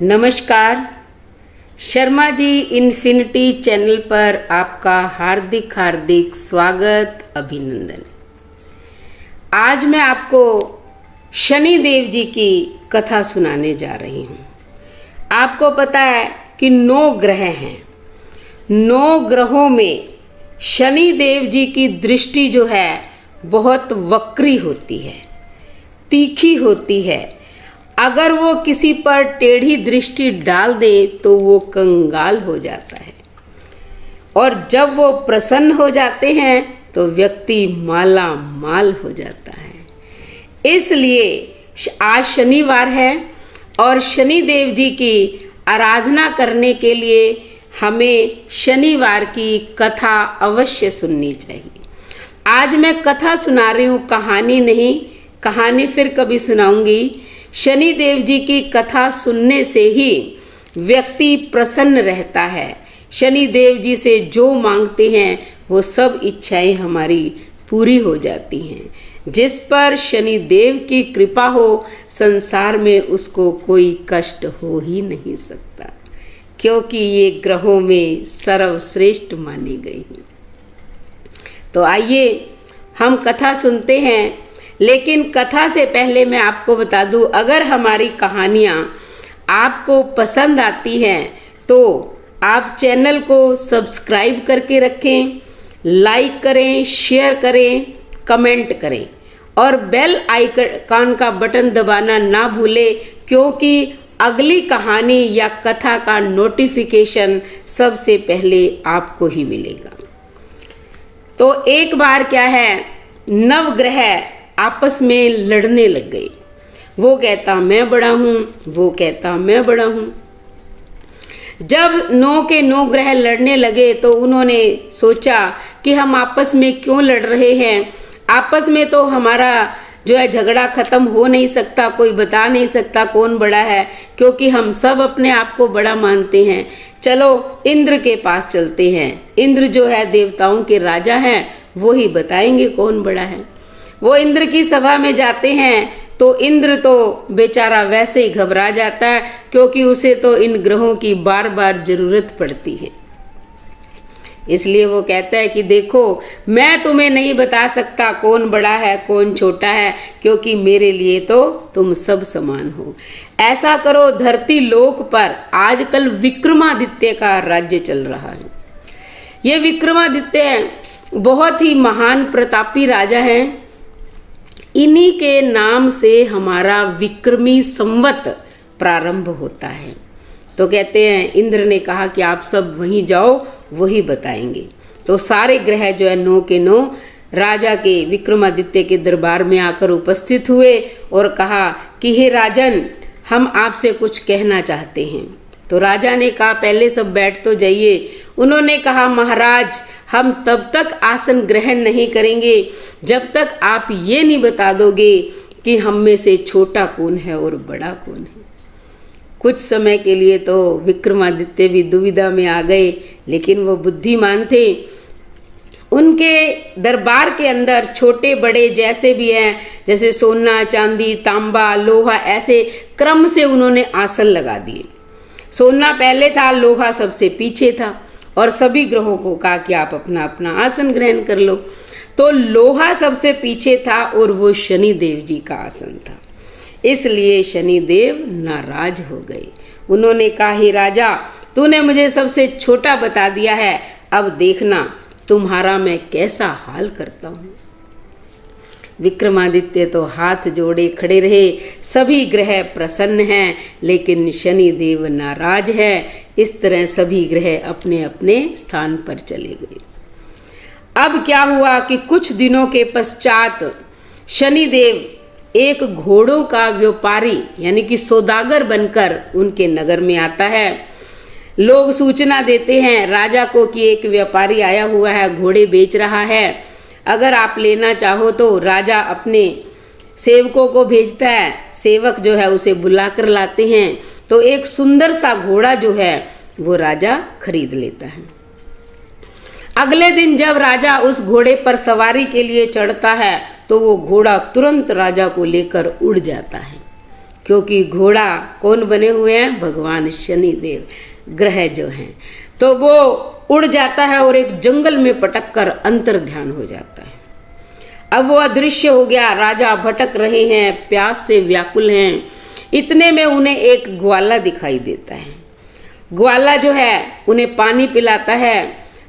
नमस्कार। Sharma ji infinity channel पर आपका हार्दिक हार्दिक स्वागत, अभिनंदन। आज मैं आपको शनि देव जी की कथा सुनाने जा रही हूँ। आपको पता है कि 9 ग्रह हैं। 9 ग्रहों में शनि देव जी की दृष्टि जो है बहुत वक्री होती है, तीखी होती है। अगर वो किसी पर टेढ़ी दृष्टि डाल दे तो वो कंगाल हो जाता है, और जब वो प्रसन्न हो जाते हैं तो व्यक्ति माला माल हो जाता है। इसलिए आज शनिवार है और शनि देव जी की आराधना करने के लिए हमें शनिवार की कथा अवश्य सुननी चाहिए। आज मैं कथा सुना रही हूँ, कहानी नहीं। कहानी फिर कभी सुनाऊंगी। शनि देव जी की कथा सुनने से ही व्यक्ति प्रसन्न रहता है। शनि देव जी से जो मांगते हैं वो सब इच्छाएं हमारी पूरी हो जाती हैं। जिस पर शनि देव की कृपा हो, संसार में उसको कोई कष्ट हो ही नहीं सकता, क्योंकि ये ग्रहों में सर्वश्रेष्ठ माने गए हैं। तो आइए हम कथा सुनते हैं। लेकिन कथा से पहले मैं आपको बता दूं, अगर हमारी कहानियां आपको पसंद आती हैं तो आप चैनल को सब्सक्राइब करके रखें, लाइक करें, शेयर करें, कमेंट करें और बेल आइकन का बटन दबाना ना भूलें, क्योंकि अगली कहानी या कथा का नोटिफिकेशन सबसे पहले आपको ही मिलेगा। तो एक बार क्या है, 9 ग्रह आपस में लड़ने लग गए। वो कहता मैं बड़ा हूं, वो कहता मैं बड़ा हूं। जब 9 के 9 ग्रह लड़ने लगे तो उन्होंने सोचा कि हम आपस में क्यों लड़ रहे हैं। आपस में तो हमारा जो है झगड़ा खत्म हो नहीं सकता, कोई बता नहीं सकता कौन बड़ा है, क्योंकि हम सब अपने आप को बड़ा मानते हैं। चलो इंद्र के पास चलते हैं। इंद्र जो है देवताओं के राजा हैं, वो ही बताएंगे कौन बड़ा है। वो इंद्र की सभा में जाते हैं तो इंद्र तो बेचारा वैसे ही घबरा जाता है, क्योंकि उसे तो इन ग्रहों की बार बार जरूरत पड़ती है। इसलिए वो कहता है कि देखो, मैं तुम्हें नहीं बता सकता कौन बड़ा है कौन छोटा है, क्योंकि मेरे लिए तो तुम सब समान हो। ऐसा करो, धरती लोक पर आजकल विक्रमादित्य का राज्य चल रहा है। ये विक्रमादित्य बहुत ही महान प्रतापी राजा हैं। इन्हीं के नाम से हमारा विक्रमी संवत प्रारंभ होता है। तो कहते हैं, इंद्र ने कहा कि आप सब वहीं जाओ, वही बताएंगे। तो सारे ग्रह जो है 9 के 9 राजा के विक्रमादित्य के दरबार में आकर उपस्थित हुए और कहा कि हे राजन, हम आपसे कुछ कहना चाहते हैं। तो राजा ने कहा पहले सब बैठ तो जाइए। उन्होंने कहा महाराज, हम तब तक आसन ग्रहण नहीं करेंगे जब तक आप ये नहीं बता दोगे कि हम में से छोटा कौन है और बड़ा कौन है। कुछ समय के लिए तो विक्रमादित्य भी दुविधा में आ गए, लेकिन वो बुद्धिमान थे। उनके दरबार के अंदर छोटे बड़े जैसे भी हैं, जैसे सोना चांदी तांबा लोहा, ऐसे क्रम से उन्होंने आसन लगा दिए। सोना पहले था, लोहा सबसे पीछे था, और सभी ग्रहों को कहा कि आप अपना अपना आसन ग्रहण कर लो। तो लोहा सबसे पीछे था और वो शनि देव जी का आसन था। इसलिए शनि देव नाराज हो गए। उन्होंने कहा, हे राजा, तूने मुझे सबसे छोटा बता दिया है, अब देखना तुम्हारा मैं कैसा हाल करता हूं। विक्रमादित्य तो हाथ जोड़े खड़े रहे। सभी ग्रह प्रसन्न हैं, लेकिन शनि देव नाराज है। इस तरह सभी ग्रह अपने अपने स्थान पर चले गए। अब क्या हुआ कि कुछ दिनों के पश्चात शनि देव एक घोड़ों का व्यापारी यानी कि सौदागर बनकर उनके नगर में आता है। लोग सूचना देते हैं राजा को कि एक व्यापारी आया हुआ है, घोड़े बेच रहा है, अगर आप लेना चाहो तो। राजा अपने सेवकों को भेजता है, सेवक जो है उसे बुलाकर लाते हैं। तो एक सुंदर सा घोड़ा जो है वो राजा खरीद लेता है। अगले दिन जब राजा उस घोड़े पर सवारी के लिए चढ़ता है तो वो घोड़ा तुरंत राजा को लेकर उड़ जाता है। क्योंकि घोड़ा कौन बने हुए हैं? भगवान शनि देव ग्रह जो हैं। तो वो उड़ जाता है और एक जंगल में पटक कर अंतर ध्यान हो जाता है। अब वो अदृश्य हो गया। राजा भटक रहे हैं, प्यास से व्याकुल हैं। इतने में उन्हें एक ग्वाला दिखाई देता है। ग्वाला जो है उन्हें पानी पिलाता है।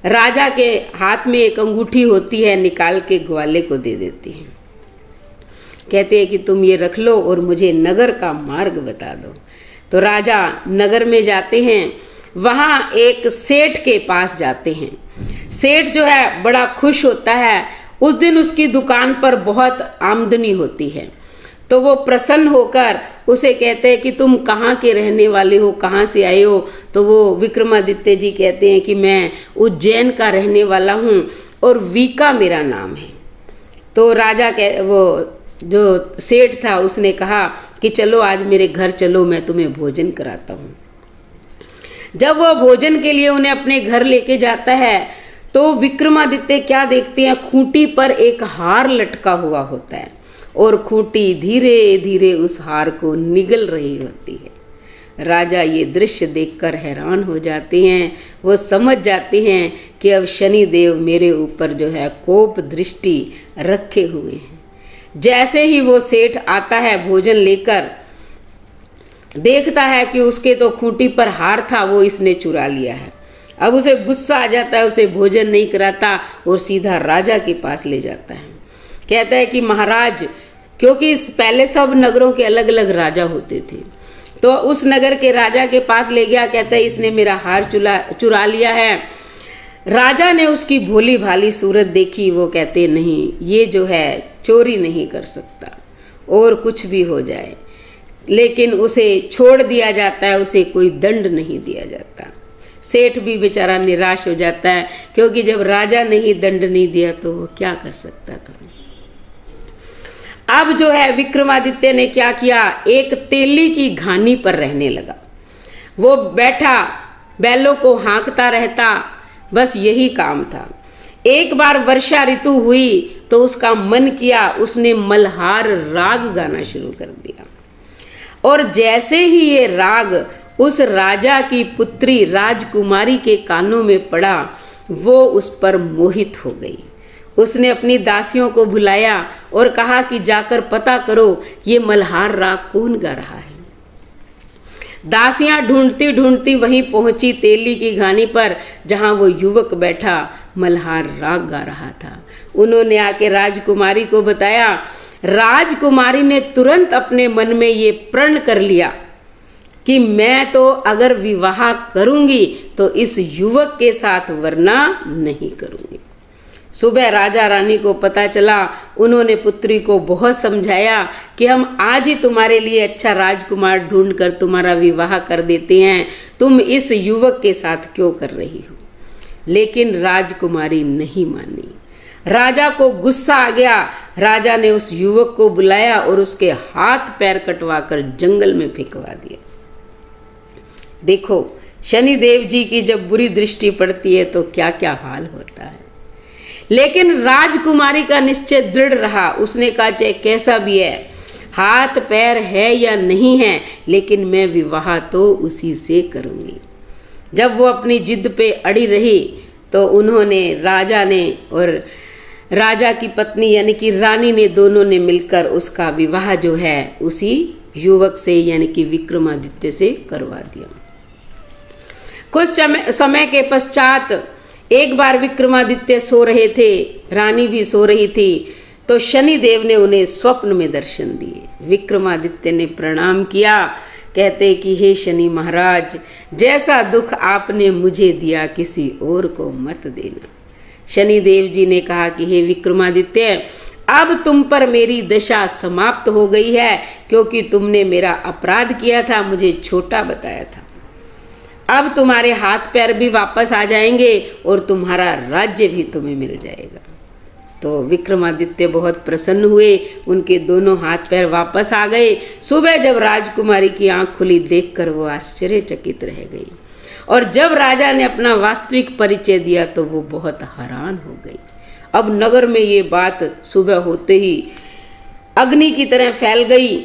राजा के हाथ में एक अंगूठी होती है, निकाल के ग्वाले को दे देती है। कहते हैं कि तुम ये रख लो और मुझे नगर का मार्ग बता दो। तो राजा नगर में जाते हैं। वहां एक सेठ के पास जाते हैं। सेठ जो है बड़ा खुश होता है। उस दिन उसकी दुकान पर बहुत आमदनी होती है। तो वो प्रसन्न होकर उसे कहते हैं कि तुम कहाँ के रहने वाले हो, कहाँ से आए हो? तो वो विक्रमादित्य जी कहते हैं कि मैं उज्जैन का रहने वाला हूँ और वीका मेरा नाम है। तो राजा वो जो सेठ था उसने कहा कि चलो आज मेरे घर चलो, मैं तुम्हें भोजन कराता हूँ। जब वो भोजन के लिए उन्हें अपने घर लेके जाता है तो विक्रमादित्य क्या देखते हैं? खूंटी पर एक हार लटका हुआ होता है और खूंटी धीरे धीरे उस हार को निगल रही होती है। राजा ये दृश्य देखकर हैरान हो जाते हैं। वो समझ जाते हैं कि अब शनि देव मेरे ऊपर जो है कोप दृष्टि रखे हुए हैं। जैसे ही वो सेठ आता है भोजन लेकर, देखता है कि उसके तो खूंटी पर हार था, वो इसने चुरा लिया है। अब उसे गुस्सा आ जाता है, उसे भोजन नहीं कराता और सीधा राजा के पास ले जाता है। कहता है कि महाराज, क्योंकि पहले सब नगरों के अलग अलग राजा होते थे, तो उस नगर के राजा के पास ले गया। कहता है इसने मेरा हार चुरा लिया है। राजा ने उसकी भोली भाली सूरत देखी। वो कहते नहीं, ये जो है चोरी नहीं कर सकता और कुछ भी हो जाए, लेकिन उसे छोड़ दिया जाता है, उसे कोई दंड नहीं दिया जाता। सेठ भी बेचारा निराश हो जाता है, क्योंकि जब राजा ने ही दंड नहीं दिया तो वो क्या कर सकता था। अब जो है विक्रमादित्य ने क्या किया? एक तेली की घानी पर रहने लगा। वो बैठा बैलों को हाँकता रहता, बस यही काम था। एक बार वर्षा ऋतु हुई तो उसका मन किया, उसने मल्हार राग गाना शुरू कर दिया। और जैसे ही ये राग उस राजा की पुत्री राजकुमारी के कानों में पड़ा, वो उस पर मोहित हो गई। उसने अपनी दासियों को बुलाया और कहा कि जाकर पता करो ये मल्हार राग कौन गा रहा है। दासियां ढूंढती ढूंढती वहीं पहुंची तेली की घानी पर, जहां वो युवक बैठा मल्हार राग गा रहा था। उन्होंने आके राजकुमारी को बताया। राजकुमारी ने तुरंत अपने मन में ये प्रण कर लिया कि मैं तो अगर विवाह करूंगी तो इस युवक के साथ, वरना नहीं करूंगी। सुबह राजा रानी को पता चला। उन्होंने पुत्री को बहुत समझाया कि हम आज ही तुम्हारे लिए अच्छा राजकुमार ढूंढकर तुम्हारा विवाह कर देते हैं, तुम इस युवक के साथ क्यों कर रही हो? लेकिन राजकुमारी नहीं मानी। राजा को गुस्सा आ गया। राजा ने उस युवक को बुलाया और उसके हाथ पैर कटवाकर जंगल में फेंकवा दिया। देखो, शनि देव जी की जब बुरी दृष्टि पड़ती है तो क्या क्या हाल होता है। लेकिन राजकुमारी का निश्चय दृढ़ रहा। उसने कहा चाहे कैसा भी है, हाथ पैर है या नहीं है, लेकिन मैं विवाह तो उसी से करूंगी। जब वो अपनी जिद पे अड़ी रही तो उन्होंने, राजा ने और राजा की पत्नी यानी कि रानी ने, दोनों ने मिलकर उसका विवाह जो है उसी युवक से यानी कि विक्रमादित्य से करवा दिया। कुछ समय के पश्चात एक बार विक्रमादित्य सो रहे थे, रानी भी सो रही थी, तो शनि देव ने उन्हें स्वप्न में दर्शन दिए। विक्रमादित्य ने प्रणाम किया। कहते कि हे शनि महाराज, जैसा दुख आपने मुझे दिया किसी और को मत देना। शनि देव जी ने कहा कि हे विक्रमादित्य, अब तुम पर मेरी दशा समाप्त हो गई है, क्योंकि तुमने मेरा अपराध किया था, मुझे छोटा बताया था। अब तुम्हारे हाथ पैर भी वापस आ जाएंगे और तुम्हारा राज्य भी तुम्हें मिल जाएगा। तो विक्रमादित्य बहुत प्रसन्न हुए। उनके दोनों हाथ पैर वापस आ गए। सुबह जब राजकुमारी की आंख खुली, देखकर वो आश्चर्यचकित रह गई। और जब राजा ने अपना वास्तविक परिचय दिया तो वो बहुत हैरान हो गई। अब नगर में ये बात सुबह होते ही अग्नि की तरह फैल गई।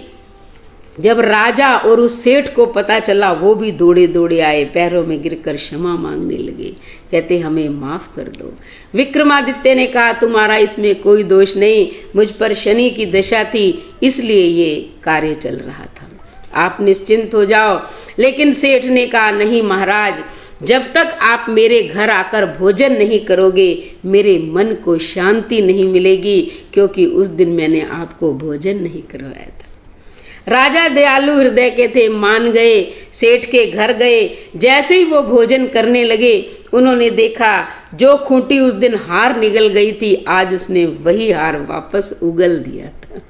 जब राजा और उस सेठ को पता चला, वो भी दौड़े दौड़े आए, पैरों में गिरकर क्षमा मांगने लगे। कहते हमें माफ कर दो। विक्रमादित्य ने कहा तुम्हारा इसमें कोई दोष नहीं, मुझ पर शनि की दशा थी इसलिए ये कार्य चल रहा था, आप निश्चिंत हो जाओ। लेकिन सेठ ने कहा नहीं महाराज, जब तक आप मेरे घर आकर भोजन नहीं करोगे मेरे मन को शांति नहीं मिलेगी, क्योंकि उस दिन मैंने आपको भोजन नहीं करवाया था। राजा दयालु हृदय के थे, मान गए, सेठ के घर गए। जैसे ही वो भोजन करने लगे उन्होंने देखा जो खूंटी उस दिन हार निगल गई थी, आज उसने वही हार वापस उगल दिया था।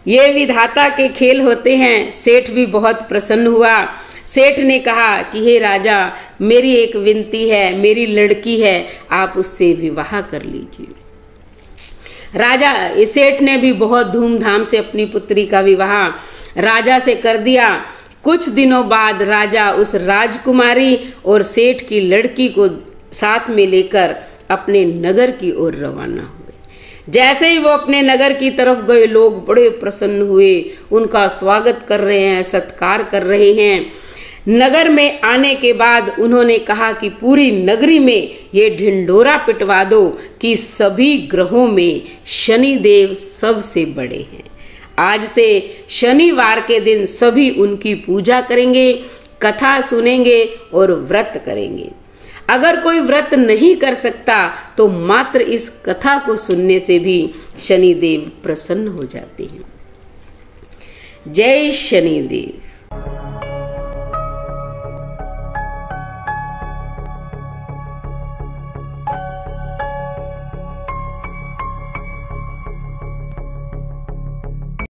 ये विधाता के खेल होते हैं। सेठ भी बहुत प्रसन्न हुआ। सेठ ने कहा कि हे राजा, मेरी एक विनती है, मेरी लड़की है, आप उससे विवाह कर लीजिए। राजा सेठ ने भी बहुत धूमधाम से अपनी पुत्री का विवाह राजा से कर दिया। कुछ दिनों बाद राजा उस राजकुमारी और सेठ की लड़की को साथ में लेकर अपने नगर की ओर रवाना हुए। जैसे ही वो अपने नगर की तरफ गए, लोग बड़े प्रसन्न हुए, उनका स्वागत कर रहे हैं, सत्कार कर रहे हैं। नगर में आने के बाद उन्होंने कहा कि पूरी नगरी में ये ढिंढोरा पिटवा दो कि सभी ग्रहों में शनि देव सबसे बड़े हैं। आज से शनिवार के दिन सभी उनकी पूजा करेंगे, कथा सुनेंगे और व्रत करेंगे। अगर कोई व्रत नहीं कर सकता तो मात्र इस कथा को सुनने से भी शनिदेव प्रसन्न हो जाते हैं। जय शनिदेव।